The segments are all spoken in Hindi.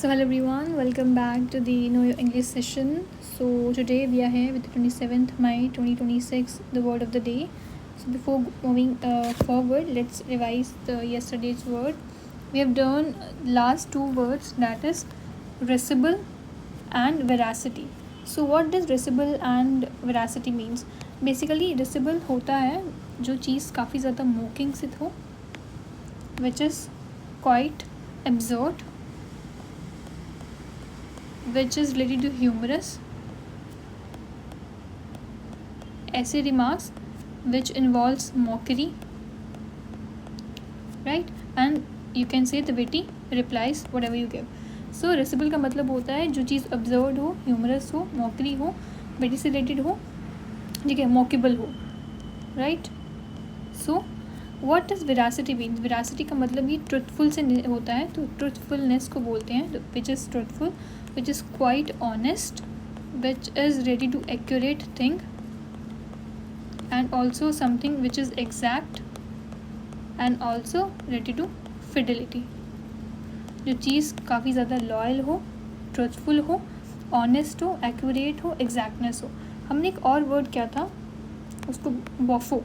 So hello everyone, welcome back to the Know Your English session. So today we are here with the 27th May 2026, the word of the day. So before moving forward, let's revise the yesterday's word. We have done last two words, that is risible and veracity. So what does risible and veracity means? Basically risible होता है जो चीज़ काफ़ी ज़्यादा mocking से हो, which is quite absurd, which is related to humorous, ऐसे remarks which involves mockery, right? And you can say the witty replies whatever you give. So risible का मतलब होता है जो चीज़ absurd हो, humorous हो, mockery हो, witty से related हो, ठीक है, mockable हो, right? So what does veracity means? Veracity का मतलब ये truthful से होता है, तो truthfulness को बोलते हैं, which is truthful, which is quite honest, which is ready to accurate thing, and also something which is exact, and also ready to fidelity. जो चीज़ काफ़ी ज़्यादा लॉयल हो, ट्रूथफुल हो, ऑनेस्ट हो, एक्यूरेट हो, एग्जैक्टनेस हो. हमने एक और वर्ड क्या था उसको, बॉफो.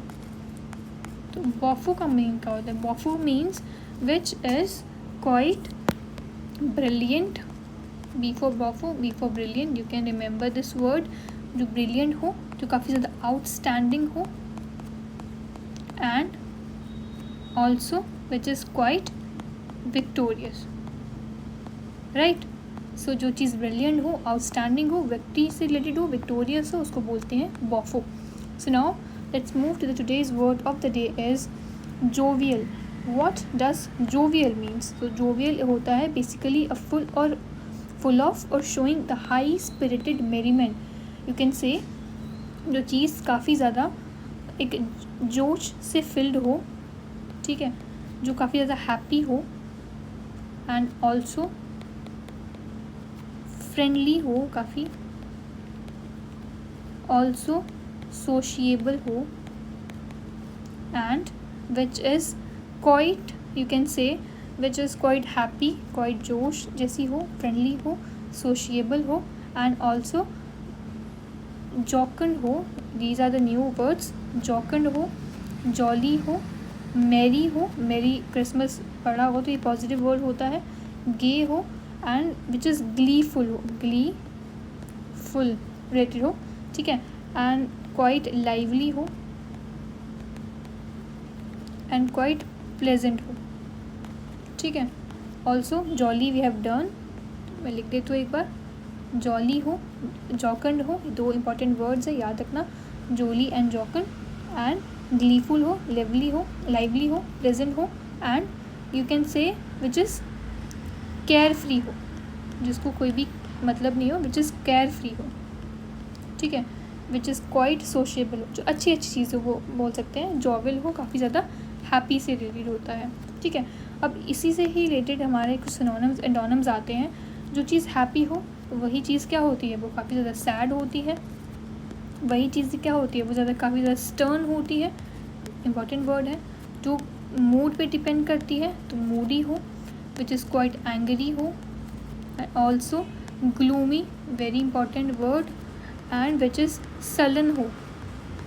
तो बॉफो का मीनिंग क्या होता है? Boffo means which is quite brilliant. B for boffo, B for brilliant. You can remember this word. जो ब्रिलियंट हो, जो काफ़ी ज़्यादा आउटस्टैंडिंग हो, and also which is quite victorious, right? So जो चीज़ ब्रिलियंट हो, आउटस्टैंडिंग हो, व्यक्ति से रिलेटेड हो, विक्टोरियस हो, उसको बोलते हैं boffo. So now let's move to the today's word of the day is jovial. What does jovial means? So jovial होता है basically a full of or showing the high spirited merriment. You can say जो चीज़ काफ़ी ज़्यादा एक जोश से filled हो, ठीक है, जो काफ़ी ज़्यादा happy हो, and also friendly हो काफ़ी, also sociable हो, and which is quite, you can say which is quite happy, quite जोश जैसी हो, friendly हो, sociable हो, and also jocund हो. These are the new words. jocund हो, jolly हो, merry हो, merry Christmas पढ़ा हो तो ये positive word होता है, gay हो, and which is gleeful हो, gleeful related हो, ठीक है, and quite lively हो, and quite pleasant हो, ठीक है. also jolly we have done, मैं लिख देती हूँ एक बार. jolly हो, jocund हो, दो important words है, याद रखना, jolly and jocund. and gleeful हो, lively हो, pleasant हो, and you can say which is carefree हो, जिसको कोई भी मतलब नहीं हो, which is carefree हो, ठीक है, which is quite sociable, जो अच्छी चीज़ वो बोल सकते हैं. jovial हो, काफ़ी ज़्यादा हैप्पी से रिलेटेड होता है, ठीक है. अब इसी से ही रिलेटेड हमारे कुछ सिनोनिम्स एंटोनिम्स आते हैं. जो चीज़ हैप्पी हो तो वही चीज़ क्या होती है, वो काफ़ी ज़्यादा सैड होती है. वही चीज़ क्या होती है, वो ज़्यादा काफ़ी ज़्यादा स्टर्न होती है. इम्पॉर्टेंट वर्ड है. जो मूड पे डिपेंड करती है तो मूडी हो, विच इज़ क्वाइट एंग्री हो, and also gloomy, very important word, and which is sullen हो.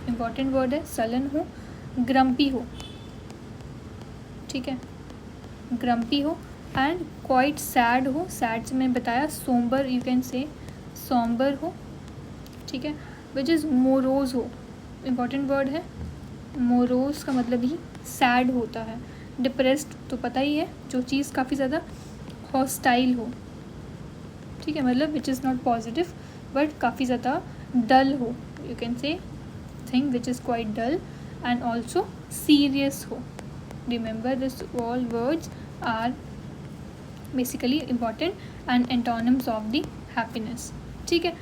इम्पॉर्टेंट वर्ड है, सलन हो. ग्रम्पी हो, ठीक है, ग्रम्पी हो, एंड क्वाइट सैड हो. सैड से मैंने बताया, सोम्बर, यू कैन से सोम्बर हो, ठीक है, विच इज़ मोरोज हो. इम्पॉर्टेंट वर्ड है. मोरोज का मतलब ही सैड होता है. डिप्रेस्ड तो पता ही है, जो चीज़ काफ़ी ज़्यादा हॉस्टाइल हो, ठीक है, मतलब which is not positive but काफ़ी ज़्यादा डल हो. You can say thing which is quite dull, and also serious हो. Remember this all words are basically important and antonyms of the happiness, ठीक है.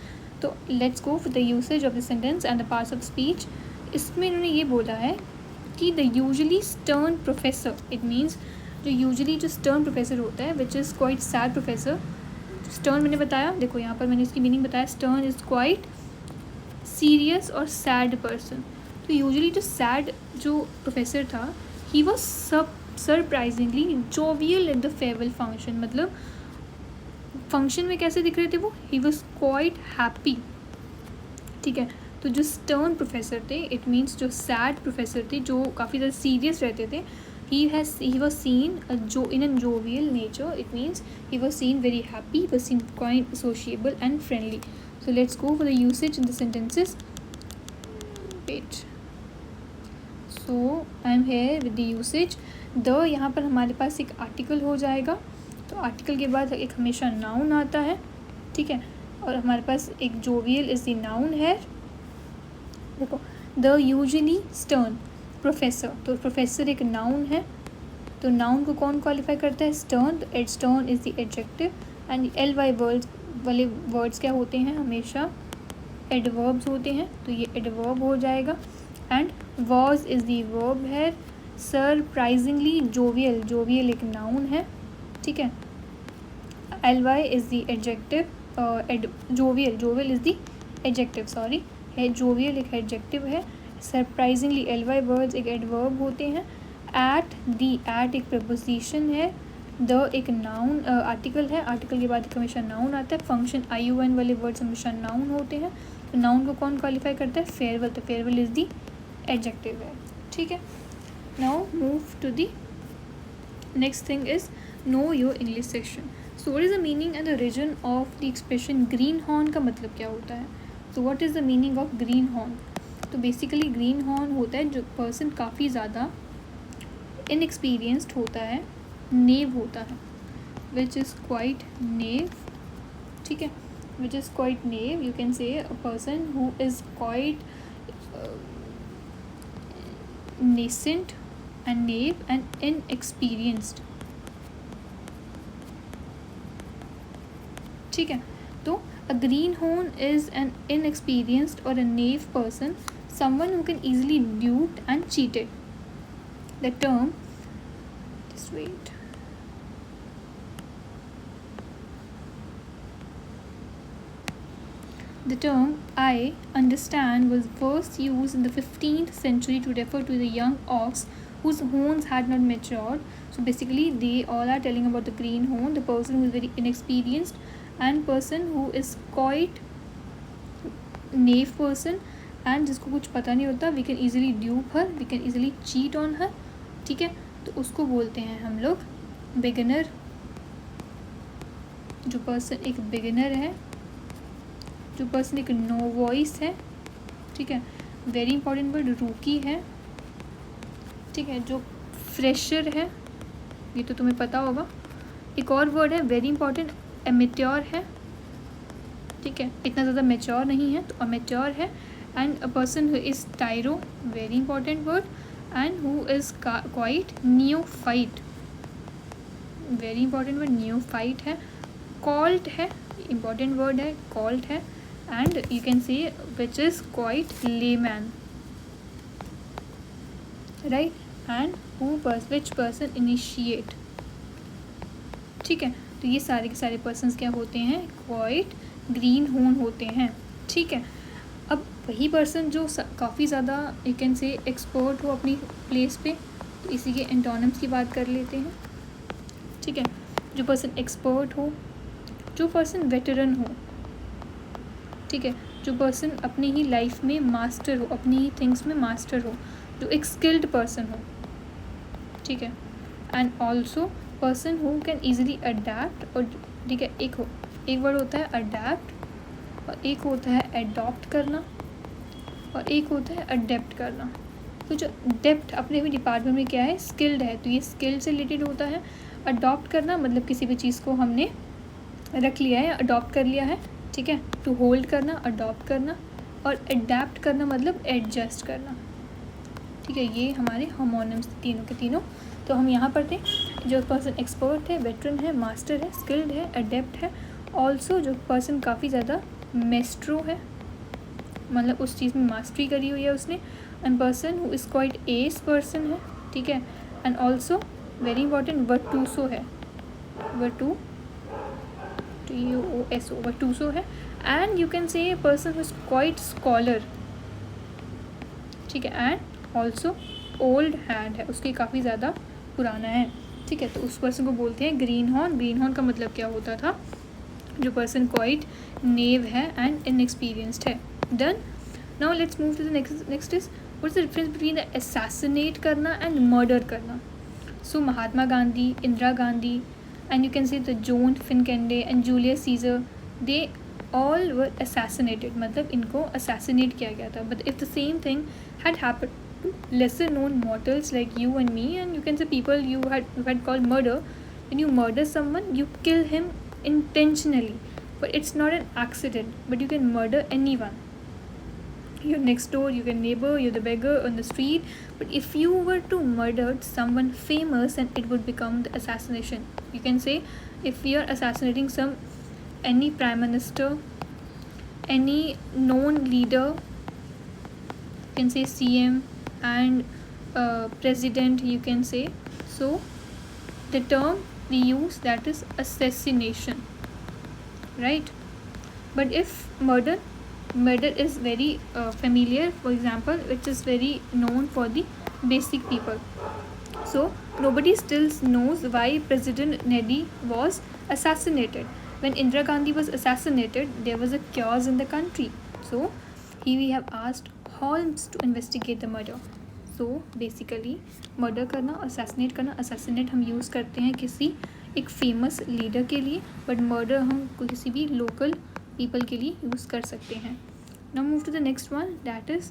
तो let's go for the usage of the sentence and the parts of speech. इसमें इन्होंने ये बोला है कि the usually stern professor, it means जो usually जो stern professor होता है which is quite sad professor. stern मैंने बताया, देखो यहाँ पर मैंने इसकी मीनिंग बताया, stern is quite serious और sad person. तो usually जो sad जो प्रोफेसर था, he was surprisingly jovial at the farewell function. मतलब फंक्शन में कैसे दिख रहे थे वो, ही वॉज क्वाइट हैप्पी, ठीक है। तो जो स्टर्न प्रोफेसर थे, इट मीन्स जो सैड प्रोफेसर थे, जो काफ़ी ज़्यादा सीरियस रहते थे, he was seen in a jovial nature, it means he was seen very happy, he was seen quite sociable and friendly. So let's go for the usage in the sentences. Wait, so I am here with the usage. the यहाँ पर हमारे पास एक आर्टिकल हो जाएगा, तो आर्टिकल के बाद एक हमेशा नाउन आता है, ठीक है। और हमारे पास एक जोवियल इज द नाउन है। देखो, द यूजुअली स्टर्न प्रोफेसर, तो प्रोफेसर एक नाउन है, तो नाउन को कौन क्वालिफाई करता है, स्टर्न। तो stern is the adjective and L Y words वाले वर्ड्स क्या होते हैं, हमेशा एडवर्ब्स होते हैं, तो ये एडवर्ब हो जाएगा। And was is the verb है। सरप्राइजिंगली जोवियल, जोवियल एक नाउन है, ठीक है। L Y is the adjective, jovial, jovial is the adjective, sorry, है जोवियल एक एडजेक्टिव है। सरप्राइजिंगली एल वाई वर्ड्स एक एडवर्ब होते हैं। एट दी, एट एक प्रपोजिशन है। द एक नाउन आर्टिकल है, आर्टिकल के बाद एक हमेशा नाउन आता है। फंक्शन आई यू एन वाले वर्ड्स हमेशा नाउन होते हैं, तो नाउन को कौन क्वालिफाई करता है, फेयरवेल, तो फेयरवेल इज दी एडजेक्टिव है, ठीक है। Now move to the next thing is know your English section. So what is the meaning and the reason of the expression greenhorn का मतलब क्या होता है। तो what is the meaning of greenhorn, तो बेसिकली ग्रीन हॉर्न होता है जो पर्सन काफ़ी ज़्यादा इनएक्सपीरियंस्ड होता है, नेव होता है, विच इज़ क्वाइट नेव, ठीक है, विच is quite naive, you can से a person who is quite nascent and naive and inexperienced, ठीक है। तो a greenhorn is an inexperienced or a naive person, someone who can easily duped and cheated. The term, just wait, the term I understand was first used in the 15th century to refer to the young ox whose horns had not matured. So basically they all are telling about the greenhorn, the person who is very inexperienced and person who is quite naive person and जिसको कुछ पता नहीं होता, we can easily dupe her, we can easily cheat on her, ठीक है। तो उसको बोलते हैं हम लोग बिगिनर। जो पर्सन एक बिगिनर है, जो पर्सन एक नो वॉइस है, ठीक है, वेरी इंपॉर्टेंट वर्ड रूकी है, ठीक है, जो फ्रेशर है, ये तो तुम्हें पता होगा। एक और वर्ड है वेरी इंपॉर्टेंट, एमेच्योर है, ठीक है, इतना ज़्यादा मेच्योर नहीं है, तो अमेच्योर है। And a person who is टायरो, very important word, and who is quite neophyte, very important word, neophyte है। कॉल्ट है, इंपॉर्टेंट वर्ड है, कॉल्ट है। and you can say which is quite layman, right, and which person initiate, ठीक है। तो ये सारे के सारे पर्सन्स क्या होते हैं, क्वाइट ग्रीन हॉर्न होते हैं, ठीक है। अब वही पर्सन जो काफ़ी ज़्यादा यू कैन से एक्सपर्ट हो अपनी प्लेस पे, तो इसी के एंटोनिम्स की बात कर लेते हैं, ठीक है। जो पर्सन एक्सपर्ट हो, जो पर्सन वेटरन हो, ठीक है, जो पर्सन अपनी ही लाइफ में मास्टर हो, अपनी ही थिंग्स में मास्टर हो, जो एक स्किल्ड पर्सन हो, ठीक है। And also person who can easily adapt, और ठीक है, एक वर्ड होता है अडेप्ट और एक होता है एडॉप्ट करना और एक होता है अडेप्ट करना। तो जो डेप्ट अपने भी डिपार्टमेंट में क्या है, स्किल्ड है, तो ये स्किल्ड से रिलेटेड होता है। अडॉप्ट करना मतलब किसी भी चीज़ को हमने रख लिया है, अडॉप्ट कर लिया है, ठीक है, टू होल्ड करना, अडॉप्ट करना। और अडेप्ट करना मतलब एडजस्ट करना, ठीक है। ये हमारे होमोनिम्स तीनों के तीनों। तो हम यहाँ पर थे, जो पर्सन एक्सपर्ट है, वेटरन है, मास्टर है, स्किल्ड है, अडेप्ट है। ऑल्सो जो पर्सन काफ़ी ज़्यादा मेस्ट्रो है, मतलब उस चीज़ में मास्टरी करी हुई है उसने। And person who is quite age person है, ठीक है। And also very important virtuoso है, वर्टूसो है। And you can say person who is quite scholar, ठीक है। एंड ऑल्सो ओल्ड हैंड है, उसकी काफ़ी ज़्यादा पुराना है, ठीक है। तो उस पर्सन को बोलते हैं ग्रीन हॉर्न। ग्रीन हॉर्न का मतलब क्या होता था, जो पर्सन क्वाइट नेव है एंड इनएक्सपीरियंस्ड है. Done. Now let's move to the next is what is the difference between the assassinate करना एंड मर्डर करना. So Mahatma Gandhi, Indira Gandhi, and you can say the John Finckendy and Julius Caesar, they all were assassinated. मतलब इनको assassinate किया गया था. But if the same thing had happened to lesser known mortals like you and me, and you can say people you had called murder, when you murder someone, you kill him intentionally. But it's not an accident. But you can murder anyone. You're next door, you're a neighbor, you're the beggar on the street. But if you were to murder someone famous, then it would become the assassination. You can say if you're assassinating any prime minister, any known leader, you can say CM and president, you can say. So the term we use, that is assassination, right? But if murder is very familiar, for example, which is very known for the basic people. So nobody still knows why President Nehru was assassinated. When Indira Gandhi was assassinated, there was a chaos in the country. So here we have asked Holmes to investigate the murder. So basically murder करना, असैसिनेट करना, असैसिनेट हम यूज़ करते हैं किसी एक फेमस लीडर के लिए, बट मर्डर हम किसी भी लोकल पीपल के लिए यूज़ कर सकते हैं. Now move to the next one, that is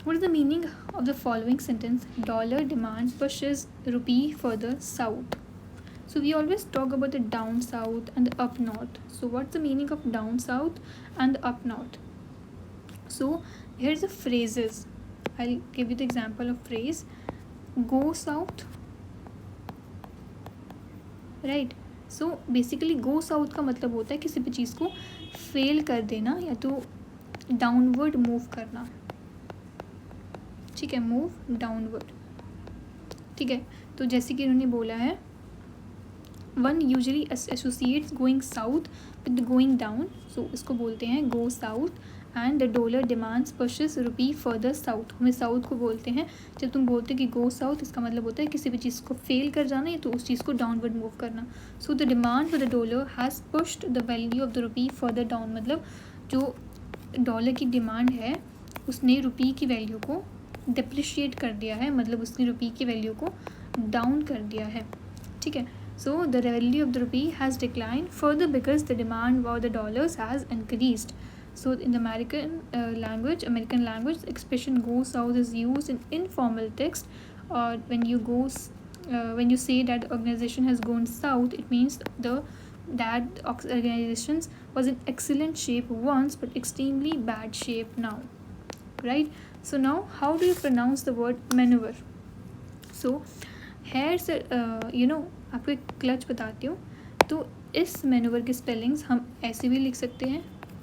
what is the meaning of the following sentence? Dollar demand pushes rupee further south. So we always talk about the down south and the up north. So what's the meaning of down south and the up north? So here's the phrases. I'll give you the example of phrase. Go south, right? So basically go south का मतलब होता है किसी भी चीज़ को फेल कर देना या तो डाउनवर्ड मूव करना. ठीक है, मूव डाउनवर्ड. ठीक है, तो जैसे कि उन्होंने बोला है, one usually associates going south with going down. So इसको बोलते हैं go south. And the dollar demands pushes rupee further south. हमें साउथ को बोलते हैं जब तुम बोलते हो कि गो साउथ, इसका मतलब होता है किसी भी चीज़ को फेल कर जाना या तो उस चीज़ को डाउनवर्ड मूव करना. So the demand for the dollar has pushed the value of the rupee further down. मतलब जो डॉलर की डिमांड है उसने रुपी की वैल्यू को डिप्रिशिएट कर दिया है, मतलब उसने रुपी की वैल्यू को डाउन कर दिया है. ठीक है, so the value of the rupee has decline further because the demand for the dollars has increased. So in the American language, the expression "go south" is used in informal text, or when you say that the organization has gone south, it means that organization was in excellent shape once, but extremely bad shape now, right? So now, how do you pronounce the word maneuver? So here आपको एक क्लच बताती हूँ. तो इस maneuver की spellings हम ऐसे भी लिख सकते हैं,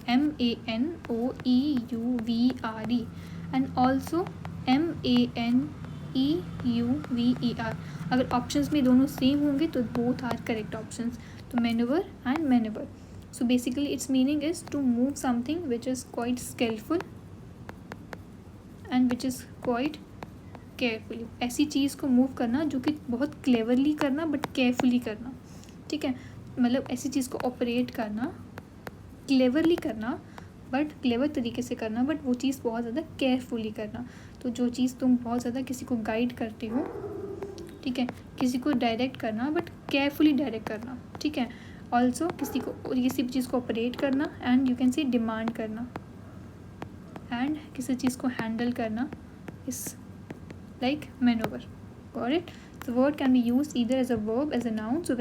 MANOEUVRE and also MANEUVER. अगर ऑप्शंस में दोनों सेम होंगे तो बोथ आर करेक्ट ऑप्शंस. तो manoeuvre and manoeuvre. So basically its meaning is to move something which is quite skilful and which is quite carefully. ऐसी चीज़ को मूव करना जो कि बहुत क्लेवरली करना बट केयरफुली करना. ठीक है, मतलब ऐसी चीज़ को ऑपरेट करना, क्लेवरली करना बट क्लेवर तरीके से करना, बट वो चीज़ बहुत ज़्यादा केयरफुली करना. तो जो चीज़ तुम बहुत ज़्यादा किसी को गाइड करते हो, ठीक है, किसी को डायरेक्ट करना बट केयरफुली डायरेक्ट करना. ठीक है, ऑल्सो किसी चीज़ को ऑपरेट करना and you can say demand करना एंड किसी चीज़ को हैंडल करना is like manoeuvre. Got it? The word can be use either as a verb as a noun. So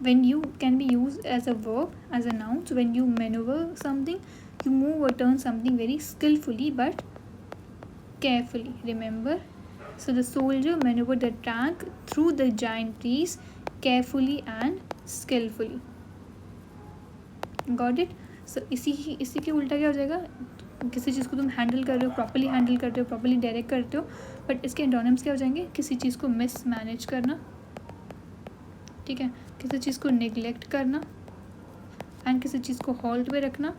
when you can be used as a verb, as a noun. So when you maneuver something, you move or turn something very skillfully but carefully. Remember, so the soldier maneuvered the tank through the giant trees carefully and skillfully. Got it? So इसी के उल्टा क्या हो जाएगा? किसी चीज़ को तुम हैंडल कर रहे हो, प्रॉपर्ली हैंडल करते हो, प्रॉपर्ली डायरेक्ट करते हो, बट इसके एंटोनिम्स क्या हो जाएंगे? किसी चीज़ को मिस मैनेज करना, ठीक है, किसी चीज़ को नेग्लेक्ट करना एंड किसी चीज़ को हॉल्ट पे रखना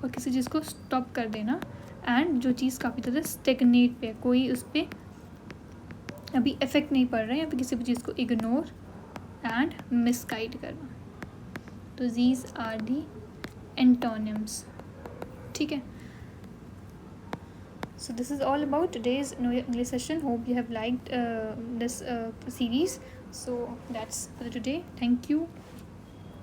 और किसी चीज़ को स्टॉप कर देना. एंड जो चीज़ काफ़ी ज़्यादा स्टेगनेट पे, कोई उस पर अभी इफेक्ट नहीं पड़ रहा है, या फिर किसी भी चीज़ को इग्नोर एंड मिसगाइड करना। तो these are the antonyms, ठीक है। So this is all about today's English session. Hope you have liked this series. So that's for today. Thank you.